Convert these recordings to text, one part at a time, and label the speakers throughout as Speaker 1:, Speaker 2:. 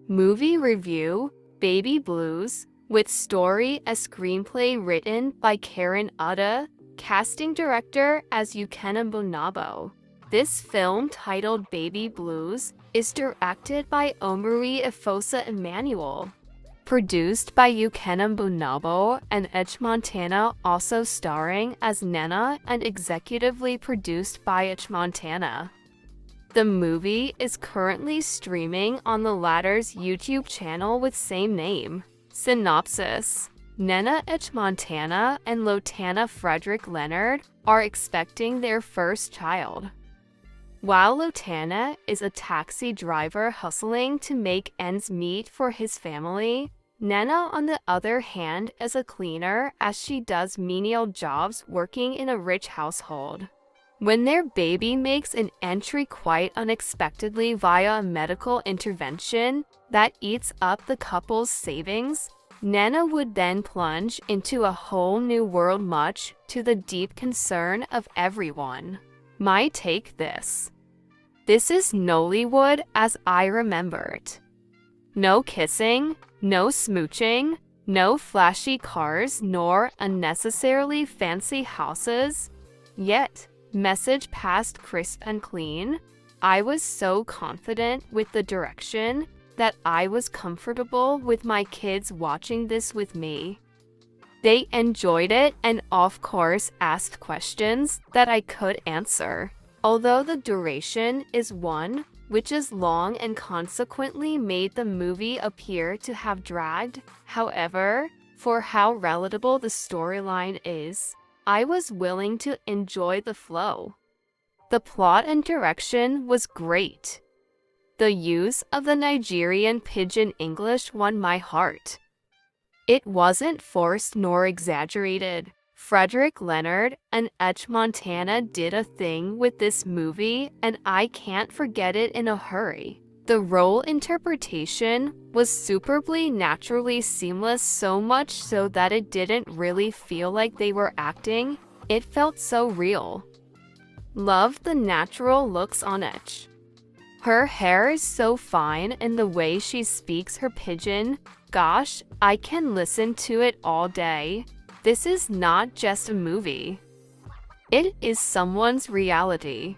Speaker 1: Movie review, Baby Blues, with story a screenplay written by Karen Uda, casting director as Uche Bonabo. This film, titled Baby Blues, is directed by Omari Ifosa Emmanuel. Produced by Uche Bonabo and Uche Montana, also starring as Nena, and executively produced by Uche Montana. The movie is currently streaming on the latter's YouTube channel with same name. Synopsis: Nena Uche Montana and Lotana Frederick Leonard are expecting their first child. While Lotana is a taxi driver hustling to make ends meet for his family, Nena, on the other hand, is a cleaner as she does menial jobs working in a rich household. When their baby makes an entry quite unexpectedly via a medical intervention that eats up the couple's savings, Nena would then plunge into a whole new world, much to the deep concern of everyone. My take: this is Nollywood as I remember it. No kissing, no smooching, no flashy cars nor unnecessarily fancy houses. Yet, message passed crisp and clean. I was so confident with the direction that I was comfortable with my kids watching this with me. They enjoyed it and of course asked questions that I could answer. Although the duration is one which is long and consequently made the movie appear to have dragged, however, for how relatable the storyline is, I was willing to enjoy the flow. The plot and direction was great. The use of the Nigerian pidgin English won my heart. It wasn't forced nor exaggerated. Frederick Leonard and Uche Montana did a thing with this movie, and I can't forget it in a hurry. The role interpretation was superbly naturally seamless, so much so that it didn't really feel like they were acting. It felt so real. Loved the natural looks on Uche. Her hair is so fine, and the way she speaks her pidgin, gosh, I can listen to it all day. This is not just a movie. It is someone's reality.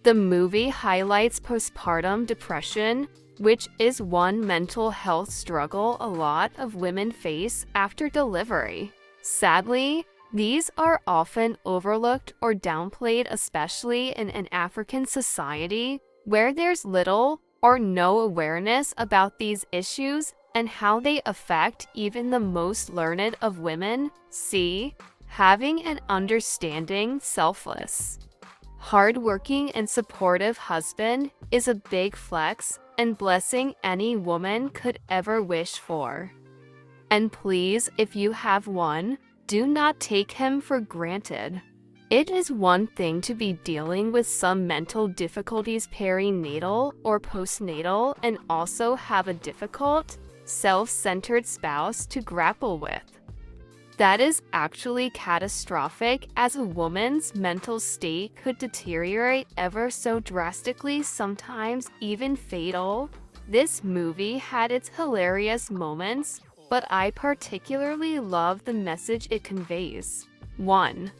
Speaker 1: The movie highlights postpartum depression, which is one mental health struggle a lot of women face after delivery. Sadly, these are often overlooked or downplayed, especially in an African society where there's little or no awareness about these issues and how they affect even the most learned of women. See, having an understanding, selfless, hardworking, and supportive husband is a big flex and blessing any woman could ever wish for. And please, if you have one, do not take him for granted. It is one thing to be dealing with some mental difficulties perinatal or postnatal and also have a difficult, self-centered spouse to grapple with. That is actually catastrophic, as a woman's mental state could deteriorate ever so drastically, sometimes even fatal. This movie had its hilarious moments, but I particularly love the message it conveys. 1.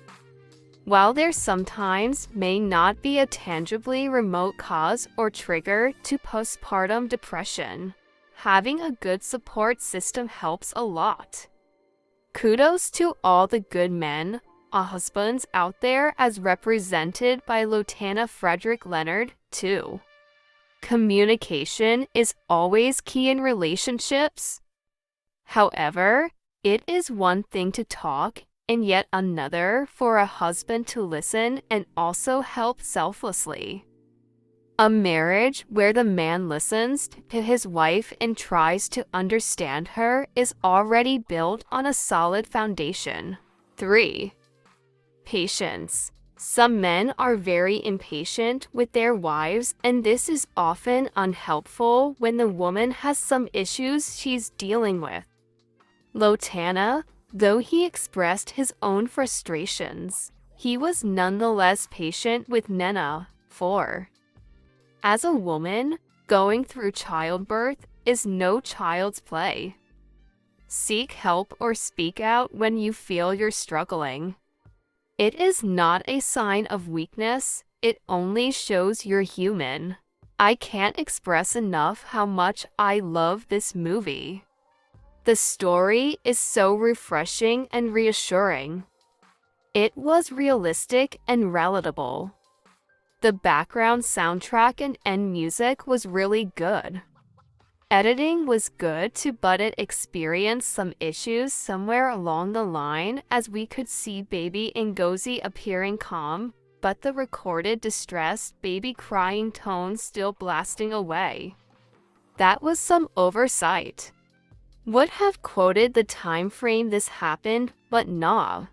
Speaker 1: While there sometimes may not be a tangibly remote cause or trigger to postpartum depression, having a good support system helps a lot. Kudos to all the good men, husbands out there as represented by Lotana Frederick Leonard, too. Communication is always key in relationships. However, it is one thing to talk and yet another for a husband to listen and also help selflessly. A marriage where the man listens to his wife and tries to understand her is already built on a solid foundation. 3. Patience. Some men are very impatient with their wives, and this is often unhelpful when the woman has some issues she's dealing with. Lotana, though he expressed his own frustrations, he was nonetheless patient with Nena. 4. As a woman going through childbirth, is no child's play. Seek help or speak out when you feel you're struggling. It is not a sign of weakness, it only shows you're human. I can't express enough how much I love this movie. The story is so refreshing and reassuring. It was realistic and relatable. The background soundtrack and end music was really good. Editing was good too, but it experienced some issues somewhere along the line, as we could see baby Ngozi appearing calm, but the recorded distressed baby crying tone still blasting away. That was some oversight. Would have quoted the time frame this happened, but nah.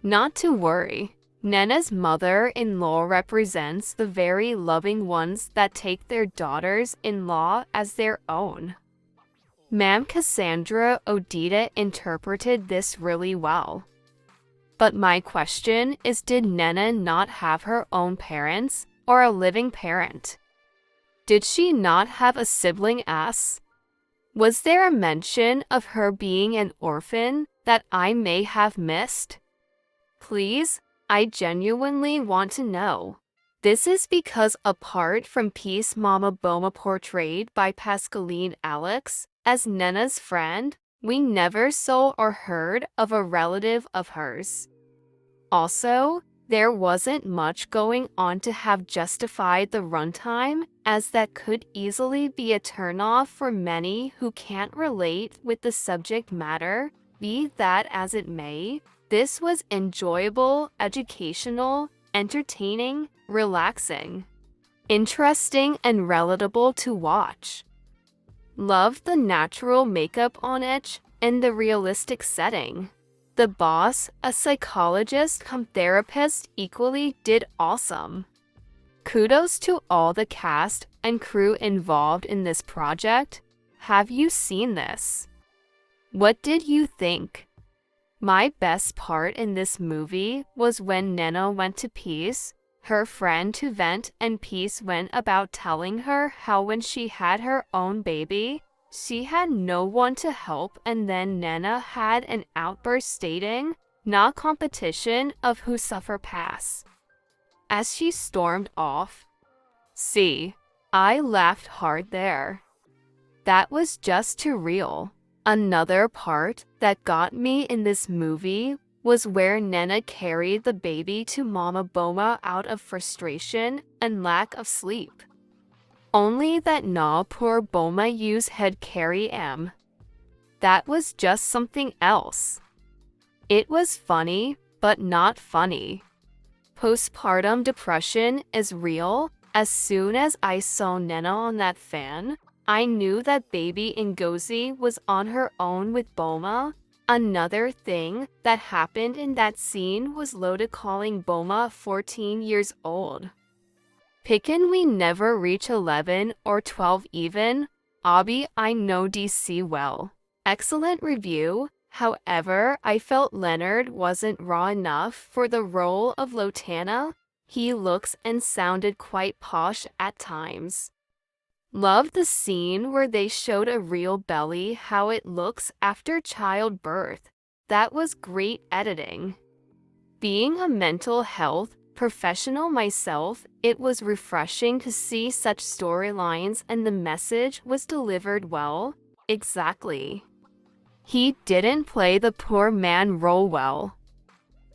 Speaker 1: Not to worry. Nena's mother-in-law represents the very loving ones that take their daughters-in-law as their own. Ma'am Cassandra Odita interpreted this really well. But my question is, did Nena not have her own parents or a living parent? Did she not have a sibling? Was there a mention of her being an orphan that I may have missed? Please, I genuinely want to know. This is because apart from Peace Mama Boma portrayed by Pascaline Alex as Nena's friend, we never saw or heard of a relative of hers. Also, there wasn't much going on to have justified the runtime, as that could easily be a turnoff for many who can't relate with the subject matter. Be that as it may, this was enjoyable, educational, entertaining, relaxing, interesting, and relatable to watch. Loved the natural makeup on it and the realistic setting. The boss, a psychologist cum therapist, equally did awesome. Kudos to all the cast and crew involved in this project. Have you seen this? What did you think? My best part in this movie was when Nena went to Peace, her friend, to vent, and Peace went about telling her how when she had her own baby, she had no one to help, and then Nena had an outburst stating, "Not competition of who suffer pass," as she stormed off. See, I laughed hard there. That was just too real. Another part that got me in this movie was where Nena carried the baby to Mama Boma out of frustration and lack of sleep. Only that poor Boma used head carry am. That was just something else. It was funny, but not funny. Postpartum depression is real. As soon as I saw Nena on that fan, I knew that baby Ngozi was on her own with Boma. Another thing that happened in that scene was Loda calling Boma 14 years old. Pickin' we never reach 11 or 12 even. Abi, I know DC well. Excellent review. However, I felt Leonard wasn't raw enough for the role of Lotana. He looks and sounded quite posh at times. Loved the scene where they showed a real belly, how it looks after childbirth. That was great editing. Being a mental health professional myself, it was refreshing to see such storylines, and the message was delivered well. Exactly. He didn't play the poor man role well.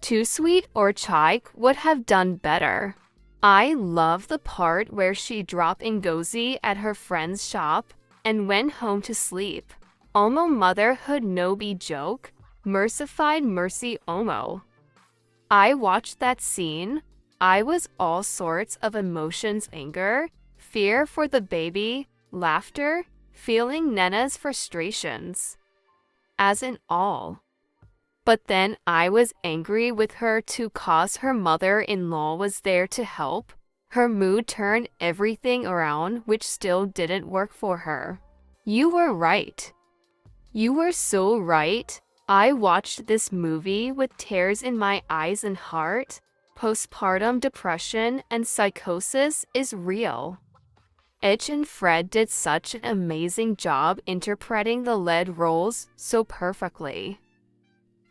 Speaker 1: Too Sweet or Chaik would have done better. I love the part where she dropped Ngozi at her friend's shop and went home to sleep. Omo motherhood no be joke. Mercified mercy Omo. I watched that scene. I was all sorts of emotions: anger, fear for the baby, laughter, feeling Nena's frustrations. As in all. But then I was angry with her too, cause her mother-in-law was there to help. Her mood turned everything around, which still didn't work for her. You were right. You were so right. I watched this movie with tears in my eyes and heart. Postpartum depression and psychosis is real. Uche and Fred did such an amazing job interpreting the lead roles so perfectly.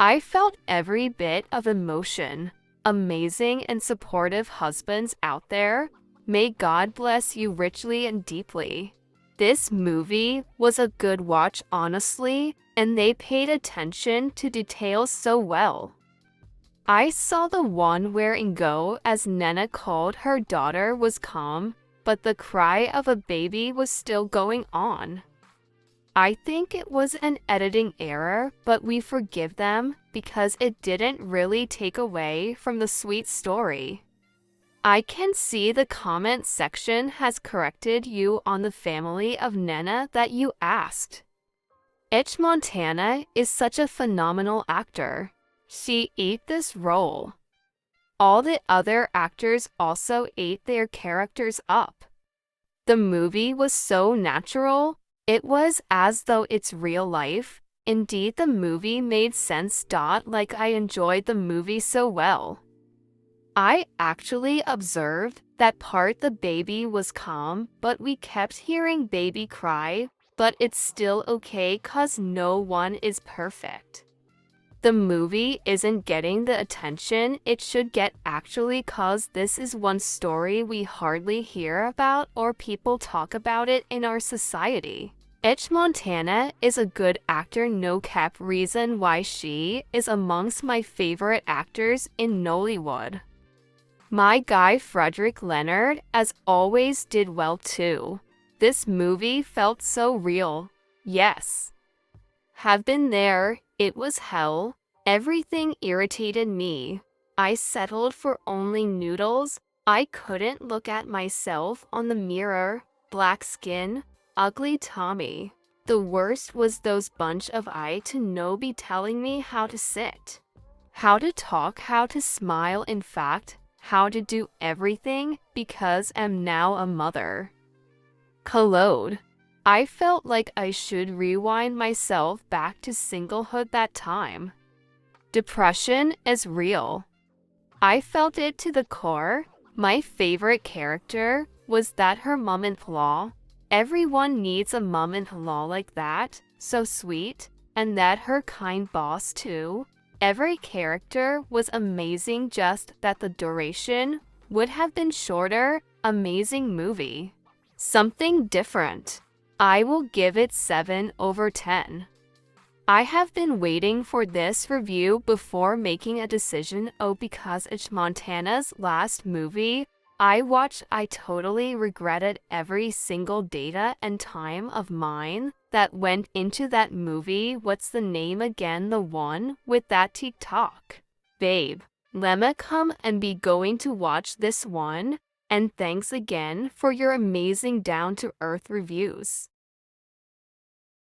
Speaker 1: I felt every bit of emotion. Amazing and supportive husbands out there, may God bless you richly and deeply. This movie was a good watch, honestly, and they paid attention to details so well. I saw the one where Ingo, as Nena called her daughter, was calm, but the cry of a baby was still going on. I think it was an editing error, but we forgive them because it didn't really take away from the sweet story. I can see the comment section has corrected you on the family of Nena that you asked. Uche Montana is such a phenomenal actor. She ate this role. All the other actors also ate their characters up. The movie was so natural. It was as though it's real life. Indeed, the movie made sense. Like I enjoyed the movie so well. I actually observed that part the baby was calm, but we kept hearing baby cry, but it's still okay cause no one is perfect. The movie isn't getting the attention it should get actually cause this is one story we hardly hear about or people talk about it in our society. Uche Montana is a good actor, no cap, reason why she is amongst my favorite actors in Nollywood. My guy Frederick Leonard, as always, did well too. This movie felt so real. Yes. Have been there, it was hell. Everything irritated me. I settled for only noodles. I couldn't look at myself on the mirror. Black skin, ugly Tommy. The worst was those bunch of I to know be telling me how to sit, how to talk, how to smile, in fact, how to do everything because I'm now a mother. Collode. I felt like I should rewind myself back to singlehood that time. Depression is real. I felt it to the core. My favorite character was that her mom-in-law. Everyone needs a mom-in-law like that, so sweet, and that her kind boss too. Every character was amazing, just that the duration would have been shorter. Amazing movie. Something different. I will give it 7/10. I have been waiting for this review before making a decision. Because it's Montana's last movie I watched, I totally regretted every single data and time of mine that went into that movie. What's the name again? The one with that TikTok babe. Lemma, come and be going to watch this one. And thanks again for your amazing down-to-earth reviews.